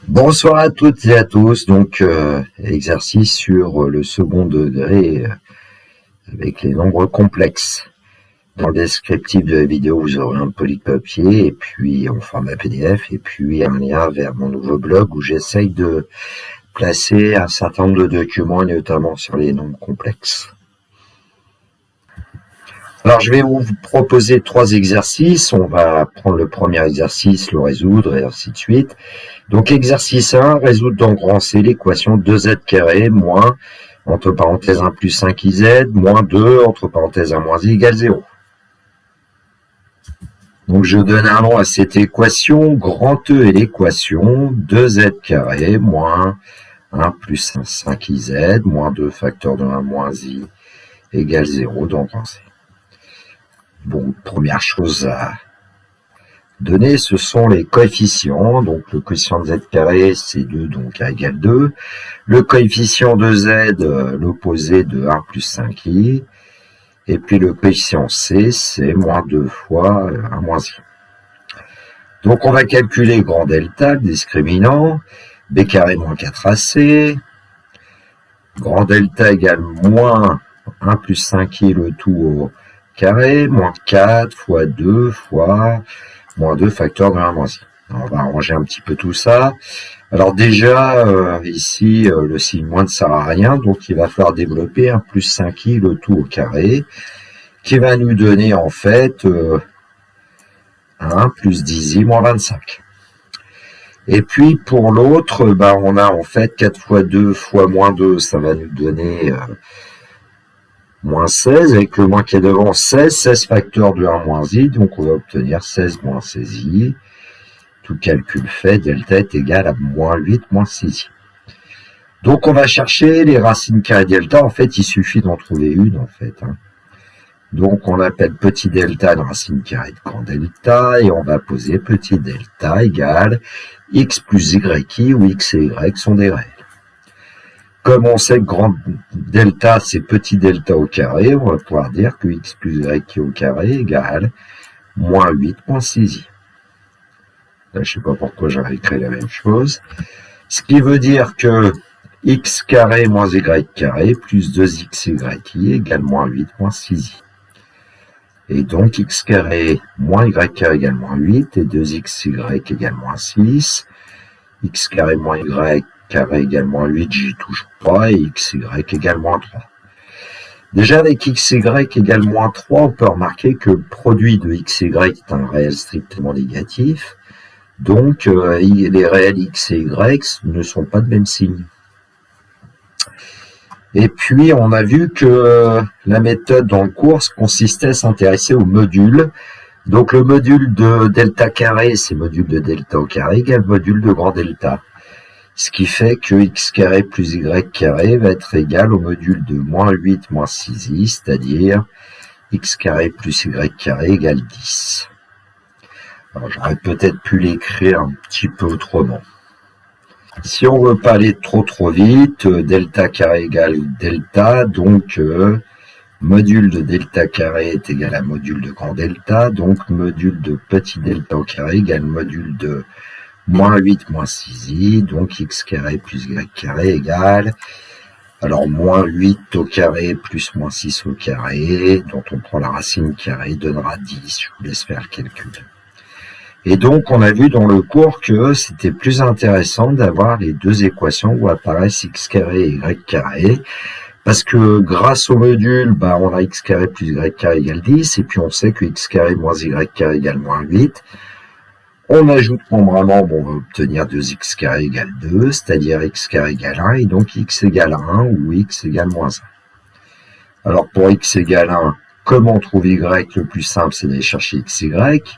Bonsoir à toutes et à tous. Donc, exercice sur le second degré avec les nombres complexes. Dans le descriptif de la vidéo, vous aurez un polypapier et puis en format PDF et puis un lien vers mon nouveau blog où j'essaye de placer un certain nombre de documents, notamment sur les nombres complexes. Alors, je vais vous proposer 3 exercices. On va prendre le premier exercice, le résoudre et ainsi de suite. Donc, exercice 1, résoudre dans grand C l'équation 2z carré moins, entre parenthèses 1 plus 5iz, moins 2, entre parenthèses 1 moins i égale 0. Donc, je donne un nom à cette équation. Grand E est l'équation 2z carré moins 1 plus 5iz, moins 2 facteur de 1 moins i égale 0 dans grand C. Bon, première chose à donner, ce sont les coefficients. Donc, le coefficient de z carré, c'est 2, donc a égale 2. Le coefficient de z, l'opposé de 1 plus 5i. Et puis, le coefficient c, c'est moins 2 fois 1 moins i. Donc, on va calculer grand delta, le discriminant. B carré moins 4ac. Grand delta égale moins 1 plus 5i, le tout au carré, moins 4 fois 2 fois moins 2 facteur de 1 moins i. Alors, on va arranger un petit peu tout ça. Alors déjà, ici, le signe moins ne sert à rien, donc il va falloir développer 1 plus 5i, le tout au carré, qui va nous donner en fait 1 plus 10i moins 25. Et puis pour l'autre, on a en fait 4 fois 2 fois moins 2, ça va nous donner moins 16, avec le moins qui est devant, 16 facteur de 1 moins i, donc on va obtenir 16 moins 16i. Tout calcul fait, delta est égal à moins 8 moins 6i. Donc on va chercher les racines carrées delta, en fait il suffit d'en trouver une en fait. Donc on appelle petit delta une racine carrée de grand delta, et on va poser petit delta égale x plus yi, où x et y sont des réels. Comme on sait que grand delta, c'est petit delta au carré, on va pouvoir dire que x plus y au carré égale moins 8 moins 6i. Là, je ne sais pas pourquoi j'aurais écrit la même chose. Ce qui veut dire que x carré moins y carré plus 2xy égale moins 8 moins 6i. Et donc, x carré moins y carré égale moins 8 et 2xy égale moins 6. X carré moins y carré égale moins 8, j'y touche pas, et xy égale moins 3. Déjà, avec xy égale moins 3, on peut remarquer que le produit de xy est un réel strictement négatif. Donc, les réels x et y ne sont pas de même signe. Et puis, on a vu que la méthode dans le cours consistait à s'intéresser au module. Donc, le module de delta carré, c'est module de delta au carré égale module de grand delta. Ce qui fait que x carré plus y carré va être égal au module de moins 8 moins 6i, c'est-à-dire x carré plus y carré égale 10. Alors, j'aurais peut-être pu l'écrire un petit peu autrement. Si on ne veut pas aller trop vite, delta carré égale delta, donc module de delta carré est égal à module de grand delta, donc module de petit delta au carré égale module de moins 8 moins 6i, donc x carré plus y carré égale, alors moins 8 au carré plus moins 6 au carré, dont on prend la racine carrée, donnera 10, je vous laisse faire le calcul. Et donc, on a vu dans le cours que c'était plus intéressant d'avoir les deux équations où apparaissent x carré et y carré, parce que grâce au module, on a x carré plus y carré égale 10, et puis on sait que x carré moins y carré égale moins 8. On ajoute nombralement, on va obtenir 2x carré égale 2, c'est-à-dire x carré égale 1, et donc x égale 1 ou x égale moins 1. Alors pour x égale 1, comment on trouve y? Le plus simple, c'est d'aller chercher xy,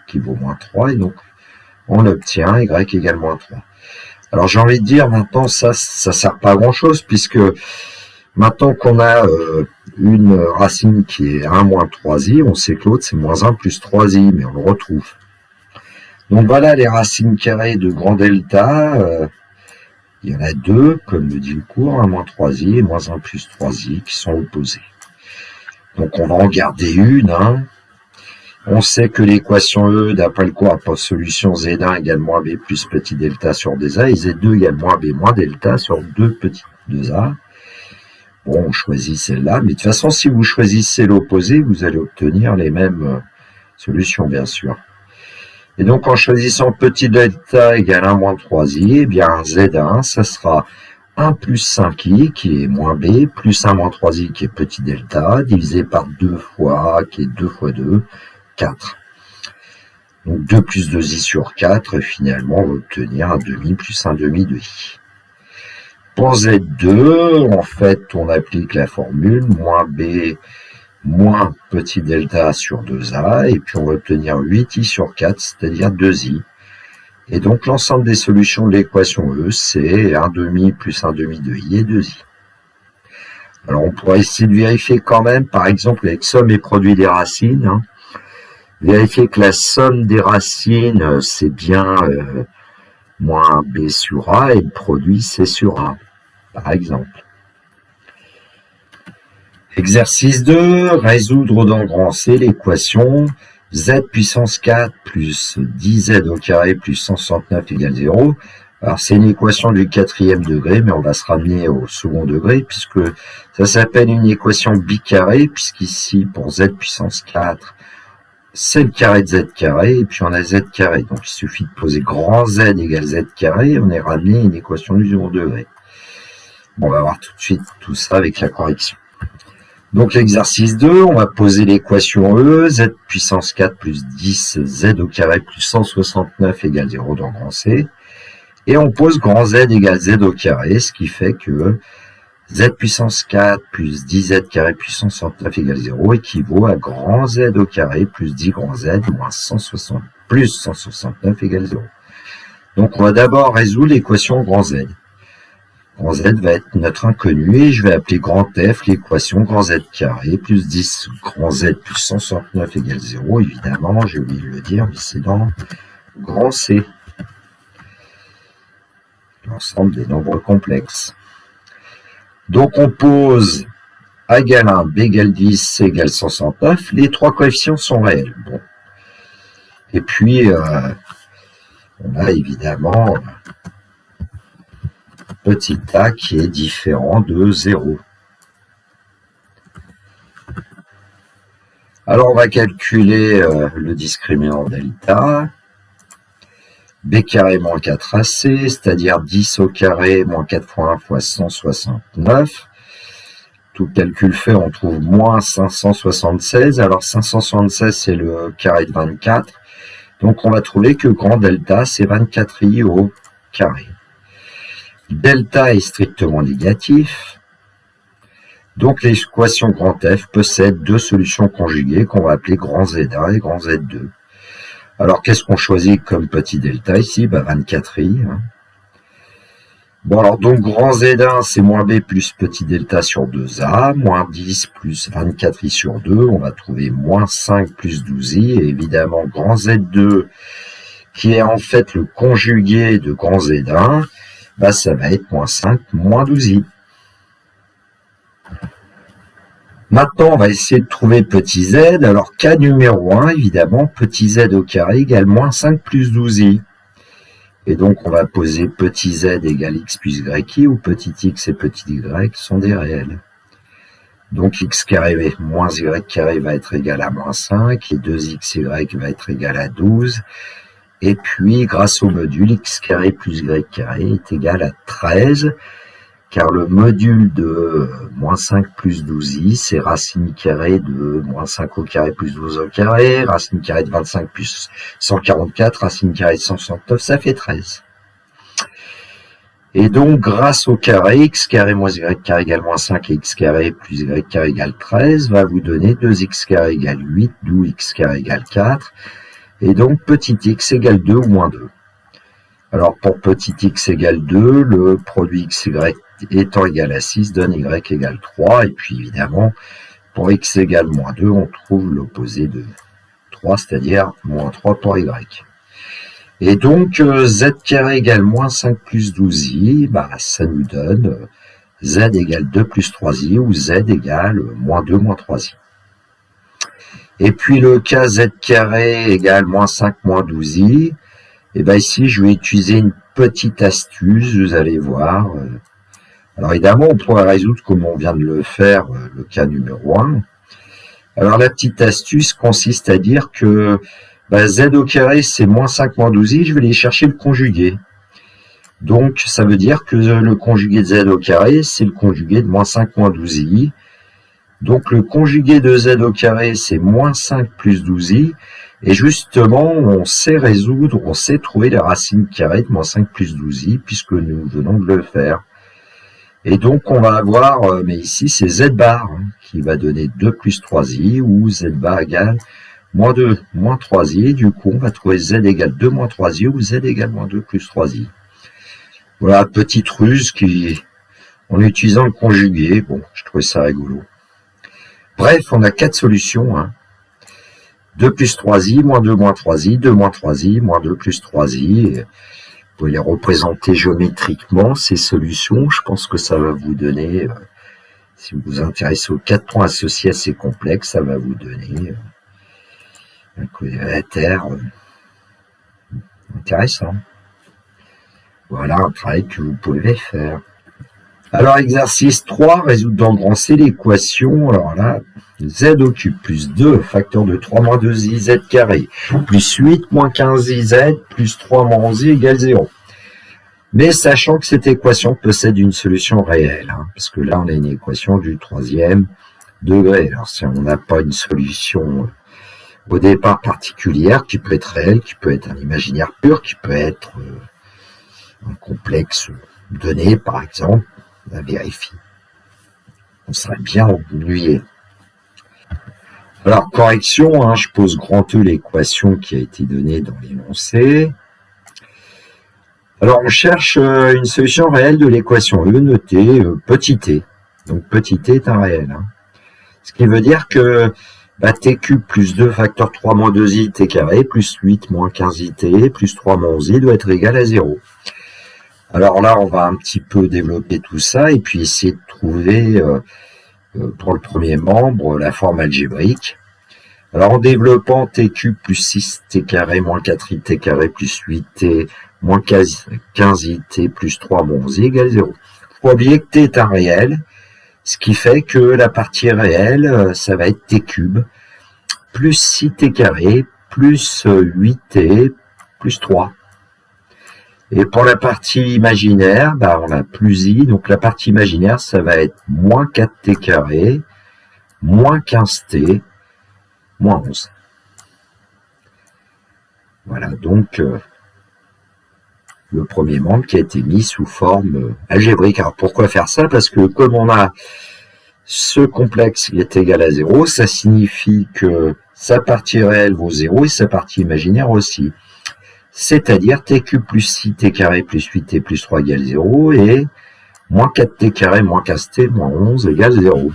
qui vaut moins 3, et donc on obtient y égale moins 3. Alors j'ai envie de dire, maintenant, ça sert pas à grand-chose, puisque maintenant qu'on a une racine qui est 1 moins 3i, on sait que l'autre, c'est moins 1 plus 3i, mais on le retrouve. Donc voilà les racines carrées de grand delta. Il y en a deux, comme le dit le cours, 1 moins 3i et moins 1 plus 3i, qui sont opposés. Donc on va en garder une, On sait que l'équation E, d'après le cours, pour solution Z1 égale moins B plus petit delta sur 2A, et Z2 égale moins B moins delta sur 2 petit 2A. Bon, on choisit celle-là, mais de toute façon, si vous choisissez l'opposé, vous allez obtenir les mêmes solutions, bien sûr. Et donc, en choisissant petit delta égale 1 moins 3i, eh bien, Z1, ça sera 1 plus 5i, qui est moins b, plus 1 moins 3i, qui est petit delta, divisé par 2 fois a, qui est 2 fois 2, 4. Donc 2 plus 2i sur 4, et finalement on va obtenir un demi plus un demi de i. Pour Z2, en fait, on applique la formule moins b moins petit delta sur 2a, et puis on va obtenir 8i sur 4, c'est-à-dire 2i. Et donc l'ensemble des solutions de l'équation E, c'est 1 demi plus 1 demi de i et 2i. Alors on pourrait essayer de vérifier quand même, par exemple avec somme et produit des racines, vérifier que la somme des racines, c'est bien moins b sur a, et le produit, c'est sur a, par exemple. Exercice 2, résoudre dans grand C l'équation z puissance 4 plus 10z au carré plus 169 égale 0. Alors c'est une équation du 4e degré, mais on va se ramener au second degré, puisque ça s'appelle une équation bicarrée, puisqu'ici, pour z puissance 4, c'est le carré de z carré, et puis on a z carré. Donc il suffit de poser grand Z égale z carré, et on est ramené à une équation du second degré. Bon, on va voir tout de suite tout ça avec la correction. Donc l'exercice 2, on va poser l'équation E, z puissance 4 plus 10 z au carré plus 169 égale 0 dans grand C. Et on pose grand Z égale z au carré, ce qui fait que z puissance 4 plus 10z carré plus 169 égale 0 équivaut à grand Z au carré plus 10 grand Z moins 160 plus 169 égale 0. Donc on va d'abord résoudre l'équation grand Z. Grand Z va être notre inconnu et je vais appeler grand F l'équation grand Z carré plus 10 grand Z plus 169 égale 0. Évidemment, j'ai oublié de le dire, mais c'est dans grand C. L'ensemble des nombres complexes. Donc on pose A égale 1, B égale 10, C égale 169. Les trois coefficients sont réels. Bon. Et puis, on a évidemment petit a qui est différent de 0. Alors on va calculer le discriminant delta. B carré moins 4AC, c'est-à-dire 10 au carré moins 4 fois 1 fois 169. Tout calcul fait, on trouve moins 576. Alors 576, c'est le carré de 24. Donc on va trouver que grand delta, c'est 24i au carré. Delta est strictement négatif. Donc l'équation grand F possède deux solutions conjuguées qu'on va appeler grand Z1 et grand Z2. Alors, qu'est-ce qu'on choisit comme petit delta ici? 24i. Bon, alors, donc, grand Z1, c'est moins b plus petit delta sur 2a, moins 10 plus 24i sur 2. On va trouver moins 5 plus 12i. Et évidemment, grand Z2, qui est en fait le conjugué de grand Z1, bah, ça va être moins 5, moins 12i. Maintenant, on va essayer de trouver petit z. Alors, cas numéro 1, évidemment, petit z au carré égale moins 5 plus 12i. Et donc, on va poser petit z égale x plus yi, où petit x et petit y sont des réels. Donc, x carré moins y carré va être égal à moins 5, et 2xy va être égal à 12. Et puis, grâce au module, x carré plus y carré est égal à 13. Car le module de moins 5 plus 12i, c'est racine carrée de moins 5 au carré plus 12 au carré, racine carrée de 25 plus 144, racine carrée de 169, ça fait 13. Et donc, grâce au carré, x carré moins y carré égale moins 5 et x carré plus y carré égale 13 va vous donner 2x carré égale 8, d'où x carré égale 4. Et donc, petit x égale 2 ou moins 2. Alors, pour petit x égale 2, le produit xy étant égal à 6 donne y égale 3. Et puis, évidemment, pour x égale moins 2, on trouve l'opposé de 3, c'est-à-dire moins 3 pour y. Et donc, z carré égale moins 5 plus 12i, bah, ça nous donne z égale 2 plus 3i, ou z égale moins 2 moins 3i. Et puis le cas z carré égale moins 5 moins 12i. Et bien ici, je vais utiliser une petite astuce, vous allez voir. Alors évidemment, on pourrait résoudre comme on vient de le faire, le cas numéro 1. Alors la petite astuce consiste à dire que z au carré, c'est moins 5 moins 12i, je vais aller chercher le conjugué. Donc ça veut dire que le conjugué de z au carré, c'est le conjugué de moins 5 moins 12i. Donc le conjugué de z au carré, c'est moins 5 plus 12i. Et justement, on sait résoudre, on sait trouver les racines carrées de moins 5 plus 12i, puisque nous venons de le faire. Et donc, on va avoir, mais ici, c'est z bar, qui va donner 2 plus 3i, ou z bar égale moins 2 moins 3i. Du coup, on va trouver z égale 2 moins 3i, ou z égale moins 2 plus 3i. Voilà, petite ruse en utilisant le conjugué. Bon, je trouvais ça rigolo. Bref, on a 4 solutions, 2 plus 3i, moins 2 moins 3i, 2 moins 3i, moins 2 plus 3i. Vous pouvez les représenter géométriquement, ces solutions. Je pense que ça va vous donner, si vous vous intéressez aux 4 points associés à ces complexes, ça va vous donner un quadrilatère intéressant. Voilà un travail que vous pouvez faire. Alors, exercice 3, résoudre dans grand C l'équation. Alors là, z au cube plus 2, facteur de 3 moins 2i z carré, plus 8 moins 15i z, plus 3 moins 11i égale 0. Mais sachant que cette équation possède une solution réelle, parce que là, on a une équation du 3e degré. Alors, si on n'a pas une solution au départ particulière, qui peut être réelle, qui peut être un imaginaire pur, qui peut être un complexe donné, par exemple, à vérifier. On serait bien ennuyé. Alors, correction, je pose grand E l'équation qui a été donnée dans l'énoncé. Alors, on cherche une solution réelle de l'équation E, notée petit t. Donc, petit t est un réel. Ce qui veut dire que t cube plus 2 facteur 3 moins 2i t carré plus 8 moins 15i t plus 3 moins 11i doit être égal à 0. Alors là, on va un petit peu développer tout ça et puis essayer de trouver, pour le premier membre, la forme algébrique. Alors en développant t cube plus 6 t carré moins 4i t carré plus 8t moins 15i t plus 3 moins 11i égale 0. Faut pas oublier que t est un réel, ce qui fait que la partie réelle, ça va être t cube plus 6t carré plus 8t plus 3. Et pour la partie imaginaire, on a plus i, donc la partie imaginaire, ça va être moins 4t carré, moins 15t, moins 11. Voilà, donc le premier membre qui a été mis sous forme algébrique. Alors pourquoi faire ça? Parce que comme on a ce complexe qui est égal à 0, ça signifie que sa partie réelle vaut 0 et sa partie imaginaire aussi. C'est-à-dire t cube plus 6t carré plus 8t plus 3 égale 0 et moins 4t carré moins 15t moins 11 égale 0.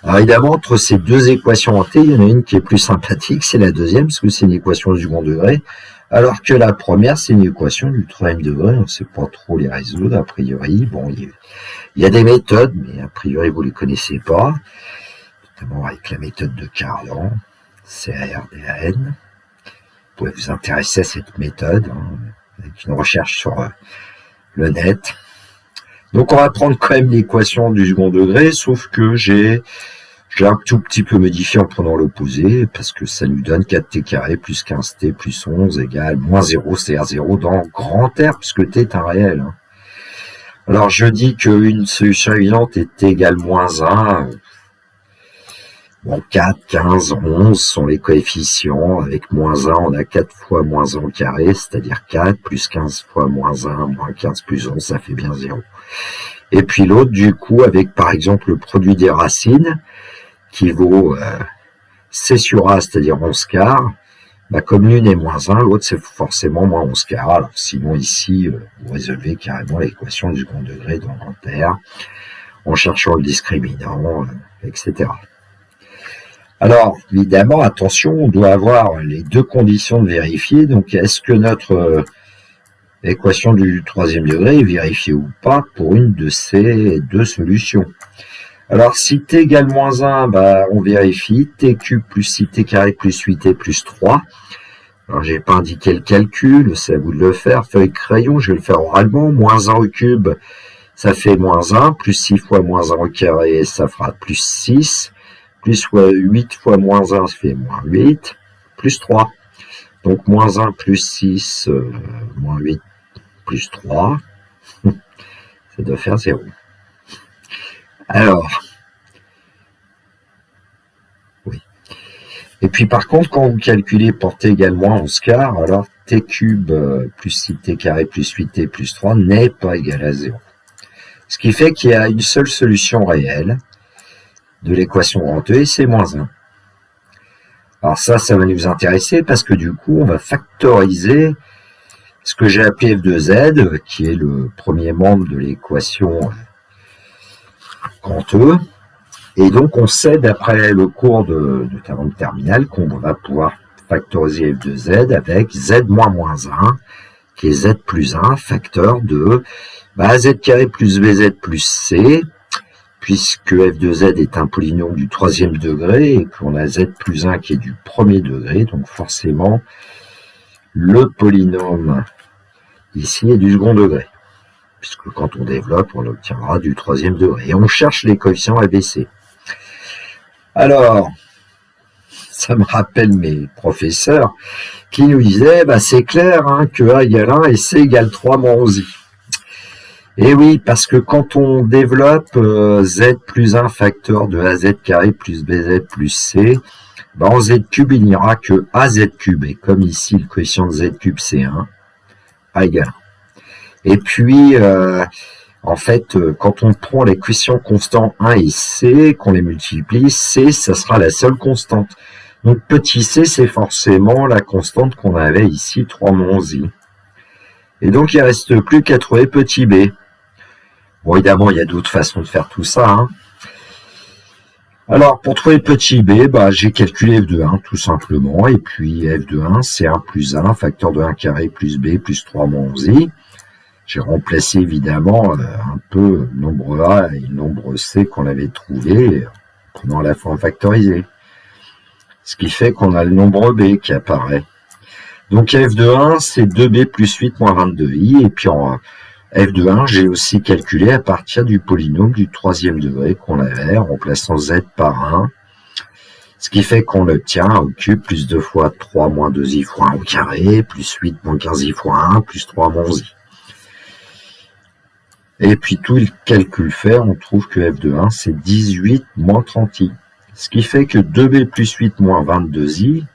Alors évidemment, entre ces deux équations en t, il y en a une qui est plus sympathique, c'est la deuxième, parce que c'est une équation du second degré, alors que la première, c'est une équation du troisième degré, on ne sait pas trop les résoudre, a priori. Bon, il y a des méthodes, mais a priori, vous ne les connaissez pas, notamment avec la méthode de Cardan, CARDAN. Vous pouvez vous intéresser à cette méthode, avec une recherche sur le net. Donc on va prendre quand même l'équation du second degré, sauf que j'ai un tout petit peu modifié en prenant l'opposé, parce que ça nous donne 4t carré plus 15t plus 11 égale moins 0, c'est-à-dire 0 dans grand R, puisque t est un réel. Alors je dis qu'une solution évidente est égale moins 1. Bon, 4, 15, 11 sont les coefficients. Avec moins 1, on a 4 fois moins 1 au carré, c'est-à-dire 4, plus 15 fois moins 1, moins 15 plus 11, ça fait bien 0. Et puis l'autre, du coup, avec par exemple le produit des racines, qui vaut C sur A, c'est-à-dire 11 quarts, comme l'une est moins 1, l'autre c'est forcément moins 11 quarts. Alors sinon ici, vous résolvez carrément l'équation du second degré dans grand R, en cherchant le discriminant, etc. Alors, évidemment, attention, on doit avoir les deux conditions de vérifier. Donc, est-ce que notre équation du troisième degré est vérifiée ou pas pour une de ces deux solutions? Alors, si t égale moins 1, bah, on vérifie. T cube plus 6t carré plus 8t plus 3. Alors, j'ai pas indiqué le calcul, c'est à vous de le faire. Feuille crayon, je vais le faire oralement. Moins 1 au cube, ça fait moins 1. Plus 6 fois moins 1 au carré, ça fera plus 6. Plus 8 fois moins 1, ça fait moins 8. Plus 3. Donc, moins 1 plus 6, moins 8 plus 3. Ça doit faire 0. Alors, oui. Et puis par contre, quand vous calculez pour t égale moins 11 quarts, alors t cube plus 6t carré plus 8t plus 3 n'est pas égal à 0. Ce qui fait qu'il y a une seule solution réelle de l'équation grand E, et c'est moins 1. Alors ça va nous intéresser parce que du coup, on va factoriser ce que j'ai appelé f de z, qui est le premier membre de l'équation grand E. Et donc, on sait, d'après le cours de théorème terminal, qu'on va pouvoir factoriser f de z avec z moins moins 1, qui est z plus 1, facteur de z carré plus bz plus c, puisque f de z est un polynôme du troisième degré, et qu'on a z plus 1 qui est du premier degré, donc forcément, le polynôme ici est du second degré, puisque quand on développe, on l'obtiendra du troisième degré. Et on cherche les coefficients ABC. Alors, ça me rappelle mes professeurs qui nous disaient, c'est clair que A égale 1 et C égale 3 moins 11i. Et oui, parce que quand on développe Z plus 1 facteur de AZ carré plus BZ plus C, en Z cube, il n'y aura que AZ cube. Et comme ici, le coefficient de Z cube, c'est 1, A égale 1. Et puis, en fait, quand on prend les coefficients constants 1 et C, qu'on les multiplie, C, ça sera la seule constante. Donc, petit c, c'est forcément la constante qu'on avait ici, 3 moins 11i. Et donc, il ne reste plus qu'à trouver petit b. Bon, évidemment, il y a d'autres façons de faire tout ça. Alors, pour trouver petit b, j'ai calculé f de 1, tout simplement. Et puis, f de 1, c'est 1 plus 1, facteur de 1 carré plus b plus 3 moins 11i. J'ai remplacé évidemment un peu le nombre A et le nombre C qu'on avait trouvé en prenant la forme factorisée. Ce qui fait qu'on a le nombre B qui apparaît. Donc f de 1, c'est 2b plus 8 moins 22i. Et puis en f de 1, j'ai aussi calculé à partir du polynôme du troisième degré qu'on avait en remplaçant z par 1. Ce qui fait qu'on obtient au cube plus 2 fois 3 moins 2i fois 1 au carré, plus 8 moins 15i fois 1, plus 3 moins 11i. Et puis tout le calcul fait, on trouve que f de 1, c'est 18 moins 30i. Ce qui fait que 2b plus 8 moins 22i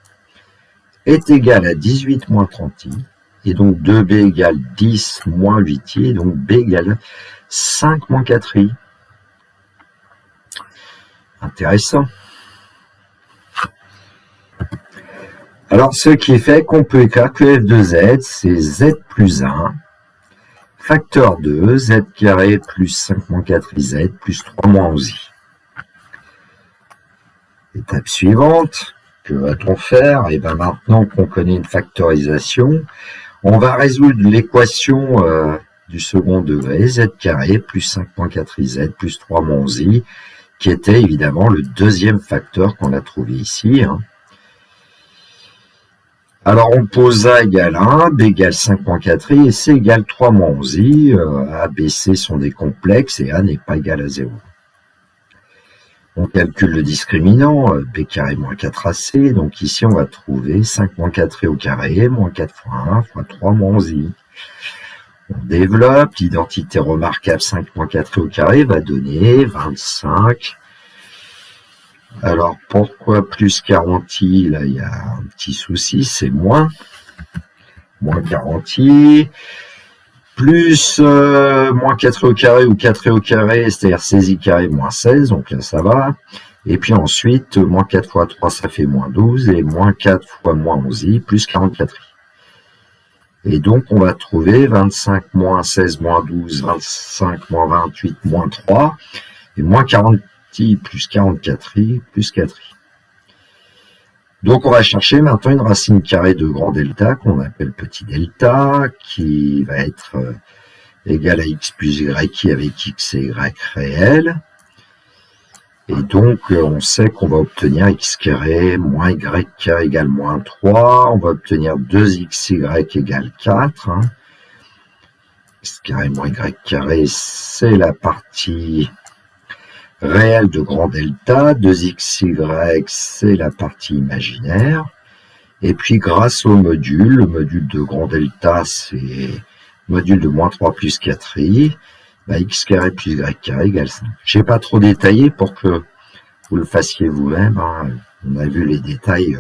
est égal à 18 moins 30i. Et donc 2b égale 10 moins 8i. Et donc b égale 5 moins 4i. Intéressant. Alors ce qui fait qu'on peut écrire que f de z, c'est z plus 1. Facteur de z carré plus 5 moins 4iz plus 3 moins 11i. Étape suivante, que va-t-on faire? Et bien maintenant qu'on connaît une factorisation, on va résoudre l'équation du second degré, z carré plus 5 moins 4iz plus 3 moins 11i, qui était évidemment le deuxième facteur qu'on a trouvé ici. Alors, on pose A égale 1, B égale 5 moins 4i et C égale 3 moins 11i. A, B, C sont des complexes et A n'est pas égal à 0. On calcule le discriminant, B carré moins 4AC. Donc ici, on va trouver 5 moins 4i au carré, moins 4 fois 1 fois 3 moins 11i. On développe, l'identité remarquable 5 moins 4i au carré va donner 25. Alors, pourquoi plus 40i? Là, il y a un petit souci, c'est moins 40i, plus moins 4i au carré ou 4i au carré, c'est-à-dire 16i carré moins 16, donc là, ça va. Et puis ensuite, moins 4 fois 3, ça fait moins 12, et moins 4 fois moins 11i, plus 44i. Et donc, on va trouver 25 moins 16 moins 12, 25 moins 28 moins 3, et moins 40 plus 44i plus 4i. Donc on va chercher maintenant une racine carrée de grand delta qu'on appelle petit delta qui va être égale à x plus y avec x et y réel. Et donc, on sait qu'on va obtenir x carré moins y carré égale moins 3. On va obtenir 2xy égale 4. Hein. X carré moins y carré, c'est la partie réelle de grand delta. 2xy, c'est la partie imaginaire. Et puis, grâce au module, le module de grand delta, c'est module de moins 3 plus 4i. X carré plus y carré égale 5. Je n'ai pas trop détaillé pour que vous le fassiez vous-même. Hein. On a vu les détails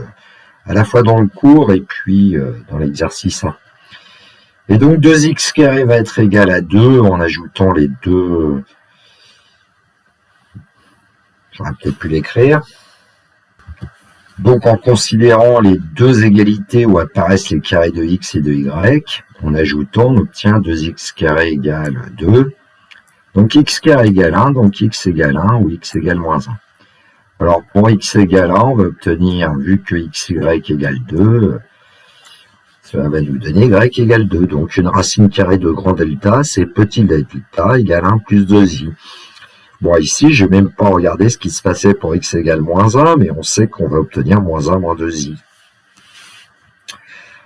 à la fois dans le cours et puis dans l'exercice 1. Et donc 2x carré va être égal à 2 en ajoutant les deux. J'aurais peut-être pu l'écrire. Donc en considérant les deux égalités où apparaissent les carrés de x et de y, en ajoutant, on obtient 2x carré égale 2. Donc x carré égale 1, donc x égale 1 ou x égale moins 1. Alors pour x égale 1, on va obtenir, vu que xy égale 2, cela va nous donner y égale 2. Donc une racine carrée de grand delta, c'est petit delta égale 1 plus 2i. Bon, ici, je n'ai même pas regardé ce qui se passait pour x égale moins 1, mais on sait qu'on va obtenir moins 1 moins 2i.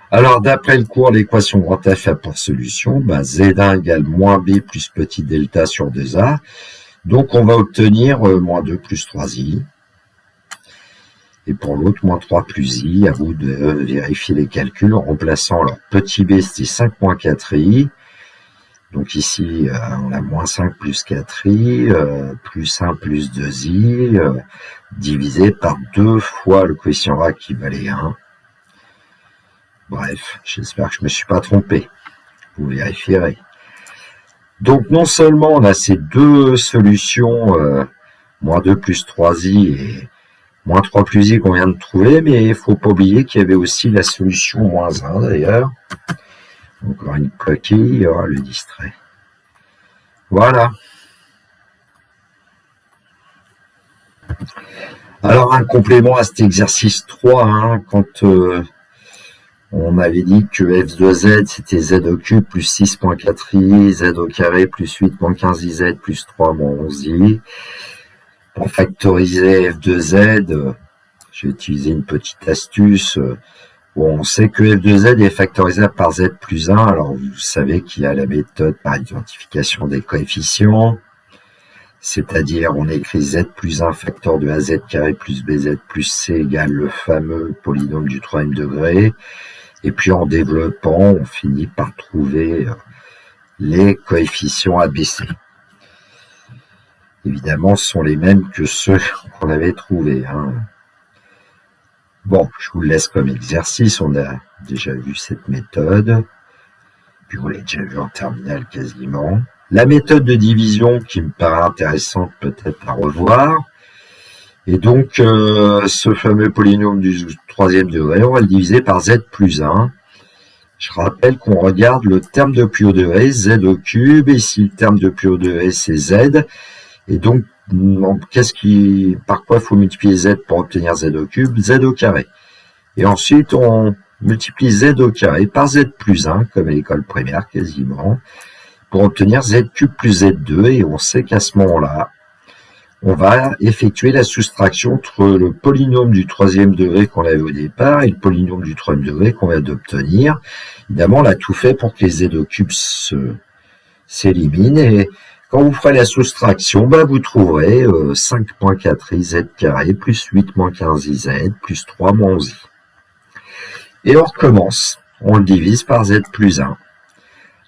Alors, d'après le cours, l'équation grand F a pour solution, Z1 égale moins B plus petit delta sur 2A. Donc, on va obtenir moins 2 plus 3i. Et pour l'autre, moins 3 plus i. À vous de vérifier les calculs en remplaçant leur petit b, c'était 5 moins 4i. Donc ici, on a moins 5 plus 4i, plus 1 plus 2i, divisé par 2 fois le coefficient A qui valait 1. Bref, j'espère que je ne me suis pas trompé. Vous vérifierez. Donc non seulement on a ces deux solutions, moins 2 plus 3i et moins 3 plus i qu'on vient de trouver, mais il ne faut pas oublier qu'il y avait aussi la solution moins 1 d'ailleurs. Encore une coquille, il y aura le distrait. Voilà. Alors un complément à cet exercice 3, hein, quand on avait dit que f de z c'était z au cube plus 6 moins 4i, z au carré plus 8 moins 15iz plus 3 moins 11i. Pour factoriser f de z, j'ai utilisé une petite astuce. Bon, on sait que f de z est factorisable par z plus 1. Alors, vous savez qu'il y a la méthode par identification des coefficients. C'est-à-dire, on écrit z plus 1 facteur de az carré plus bz plus c égale le fameux polynôme du troisième degré. Et puis, en développant, on finit par trouver les coefficients ABC. Évidemment, ce sont les mêmes que ceux qu'on avait trouvés. Hein. Bon, je vous le laisse comme exercice. On a déjà vu cette méthode. Puis vous l'avez déjà vu en terminale quasiment. La méthode de division qui me paraît intéressante peut-être à revoir. Et donc, ce fameux polynôme du troisième degré, on va le diviser par z plus 1. Je rappelle qu'on regarde le terme de plus haut degré, z au cube. Et ici, le terme de plus haut degré, c'est z. Et donc, par quoi il faut multiplier z pour obtenir z au cube? Z au carré. Et ensuite, on multiplie z au carré par z plus 1, comme à l'école primaire quasiment, pour obtenir z cube plus z2. Et on sait qu'à ce moment-là, on va effectuer la soustraction entre le polynôme du troisième degré qu'on avait au départ et le polynôme du troisième degré qu'on vient d'obtenir. Évidemment, on a tout fait pour que les z au cube s'éliminent. Et quand vous ferez la soustraction, vous trouverez 5.4i z carré plus 8 moins 15iz plus 3 moins 11i. Et on recommence. On le divise par z plus 1.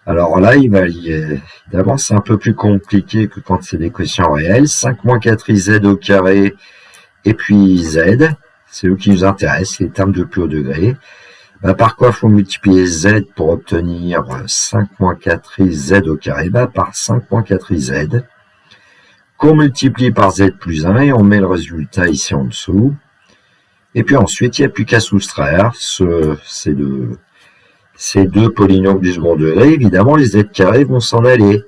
Alors là, évidemment, c'est un peu plus compliqué que quand c'est des quotients réels. 5 moins 4iz au carré et puis z, c'est eux qui nous intéressent, les termes de plus haut degré. Par quoi il faut multiplier z pour obtenir 5 moins 4iz au carré? Par 5 moins 4iz, qu'on multiplie par z plus 1 et on met le résultat ici en dessous. Et puis ensuite, il n'y a plus qu'à soustraire ces deux polynômes du second degré. Évidemment, les z carrés vont s'en aller.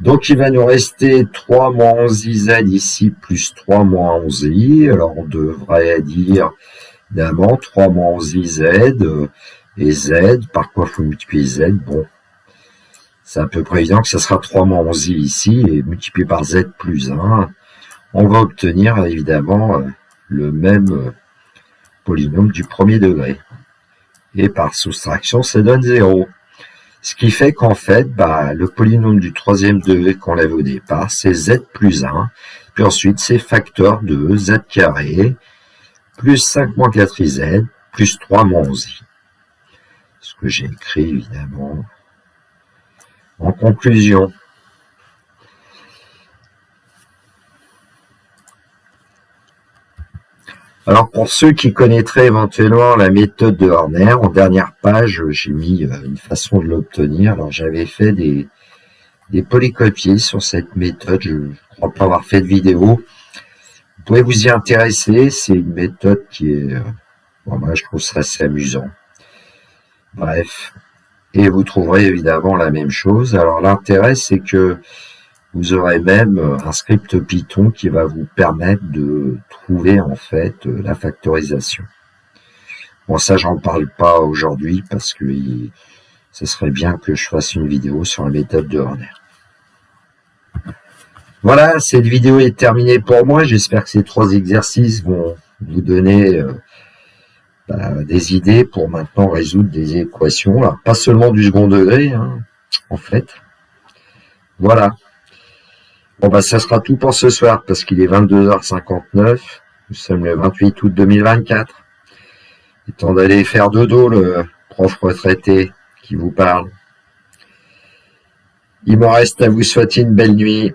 Donc, il va nous rester 3 moins 11iz ici, plus 3 moins 11i. Alors, on devrait dire, évidemment, 3 moins 11iz et z. Par quoi il faut multiplier z? Bon, c'est à peu près évident que ce sera 3 moins 11i ici, et multiplié par z plus 1. on va obtenir évidemment le même polynôme du premier degré. Et par soustraction, ça donne 0. Ce qui fait qu'en fait, le polynôme du troisième degré qu'on avait au départ, c'est z plus 1. Puis ensuite, c'est facteur de z carré plus 5 moins 4z plus 3 moins 11i. Ce que j'ai écrit évidemment en conclusion. Alors pour ceux qui connaîtraient éventuellement la méthode de Horner, en dernière page, j'ai mis une façon de l'obtenir. Alors j'avais fait des polycopiés sur cette méthode, je ne crois pas avoir fait de vidéo. Vous pouvez vous y intéresser, c'est une méthode qui est, moi je trouve ça assez amusant. Bref, et vous trouverez évidemment la même chose. Alors l'intérêt c'est que vous aurez même un script Python qui va vous permettre de trouver en fait la factorisation. Bon, ça j'en parle pas aujourd'hui parce que ce serait bien que je fasse une vidéo sur la méthode de Horner. Voilà, cette vidéo est terminée pour moi. J'espère que ces 3 exercices vont vous donner des idées pour maintenant résoudre des équations. Alors, pas seulement du second degré, en fait. Voilà. Bon, ça sera tout pour ce soir parce qu'il est 22h59. Nous sommes le 28 août 2024. Il est temps d'aller faire dodo, le prof retraité qui vous parle. Il me reste à vous souhaiter une belle nuit.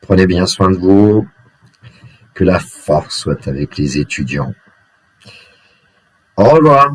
Prenez bien soin de vous. Que la force soit avec les étudiants. Au revoir.